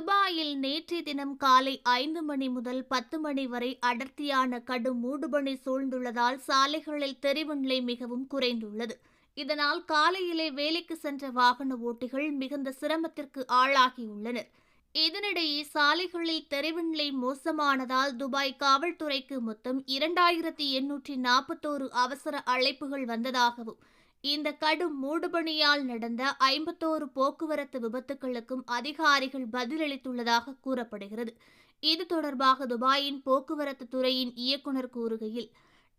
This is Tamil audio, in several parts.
துபாயில் நேற்றைய தினம் காலை 5 மணி முதல் 10 மணி வரை அடர்த்தியான கடும் மூடுபனி சூழ்ந்துள்ளதால் சாலைகளில் தெரிவுநிலை மிகவும் குறைந்துள்ளது. இதனால் காலையிலே வேலைக்கு சென்ற வாகன ஓட்டிகள் மிகுந்த சிரமத்திற்கு ஆளாகியுள்ளனர். இதனிடையே சாலைகளில் தெரிவுநிலை மோசமானதால் துபாய் காவல்துறைக்கு மொத்தம் 2841 அவசர அழைப்புகள் வந்ததாகவும், இந்த கடும் மூடுபனியால் நடந்த 51 போக்குவரத்து விபத்துகளுக்கும் அதிகாரிகள் பதிலளித்துள்ளதாக கூறப்படுகிறது. இது தொடர்பாக துபாயின் போக்குவரத்து துறையின் இயக்குநர் கூறுகையில்,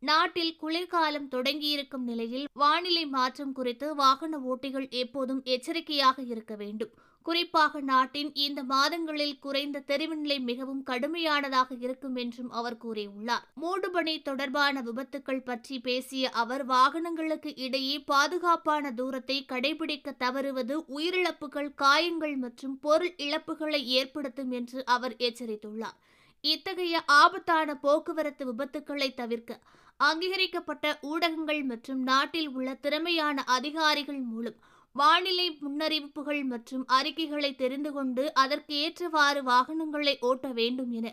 நாட்டில் குளிர்காலம் தொடங்கியிருக்கும் நிலையில் வானிலை மாற்றம் குறித்து வாகன ஓட்டிகள் எப்போதும் எச்சரிக்கையாக இருக்க வேண்டும். குறிப்பாக நாட்டின் இந்த மாதங்களில் குறைந்த தெரிவுநிலை மிகவும் கடுமையானதாக இருக்கும் என்றும் அவர் கூறியுள்ளார். மூடுபனி தொடர்பான விபத்துக்கள் பற்றி பேசிய அவர், வாகனங்களுக்கு இடையே பாதுகாப்பான தூரத்தை கடைபிடிக்க தவறுவது உயிரிழப்புகள், காயங்கள் மற்றும் பொருள் இழப்புகளை ஏற்படுத்தும் என்று அவர் எச்சரித்துள்ளார். இத்தகைய ஆபத்தான போக்குவரத்து விபத்துக்களை தவிர்க்க அங்கீகரிக்கப்பட்ட ஊடகங்கள் மற்றும் நாட்டில் உள்ள திறமையான அதிகாரிகள் மூலம் வானிலை முன்னறிவிப்புகள் மற்றும் அறிக்கைகளை தெரிந்து கொண்டு அதற்கு ஏற்றவாறு வாகனங்களை ஓட்ட வேண்டும் என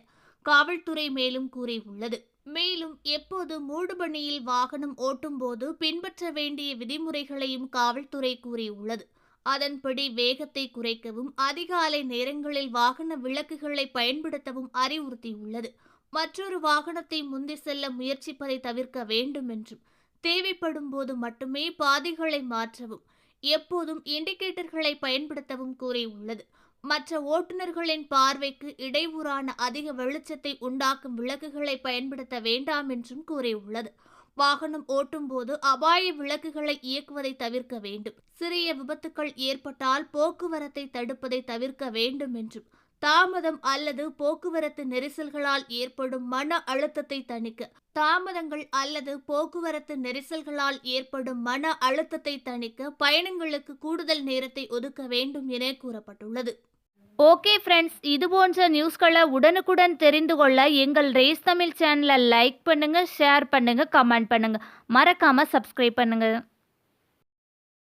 காவல்துறை மேலும் கூறியுள்ளது. மேலும் எப்போது மூடுபனியில் வாகனம் ஓட்டும் போது பின்பற்ற வேண்டிய விதிமுறைகளையும் காவல்துறை கூறியுள்ளது. அதன்படி வேகத்தை குறைக்கவும், அதிகாலை நேரங்களில் வாகன விளக்குகளை பயன்படுத்தவும் அறிவுறுத்தியுள்ளது. மற்றொரு வாகனத்தை முந்தி செல்ல முயற்சிப்பதை தவிர்க்க வேண்டும் என்றும், தேவைப்படும் போது மட்டுமே பாதைகளை மாற்றவும், எப்போதும் இண்டிகேட்டர்களை பயன்படுத்தவும் கூறியுள்ளது. மற்ற ஓட்டுநர்களின் பார்வைக்கு இடையூறான அதிக வெளிச்சத்தை உண்டாக்கும் விளக்குகளை பயன்படுத்த வேண்டாம் என்றும் கூறியுள்ளது. வாகனம் ஓட்டும் போது அபாய விளக்குகளை இயக்குவதை தவிர்க்க வேண்டும். சிறிய விபத்துக்கள் ஏற்பட்டால் போக்குவரத்தை தடுப்பதை தவிர்க்க வேண்டும் என்றும், தாமதம் அல்லது போக்குவரத்து நெரிசல்களால் ஏற்படும் மன அழுத்தத்தை தணிக்க பயணங்களுக்கு கூடுதல் நேரத்தை ஒதுக்க வேண்டும் என கூறப்பட்டுள்ளது. ஓகே ஃப்ரெண்ட்ஸ், இது போன்ற நியூஸ்களை உடனுக்குடன் தெரிந்து கொள்ள எங்கள் ரேஸ் தமிழ் சேனலை லைக் பண்ணுங்க, ஷேர் பண்ணுங்க, கமெண்ட் பண்ணுங்க, மறக்காம சப்ஸ்கிரைப் பண்ணுங்க.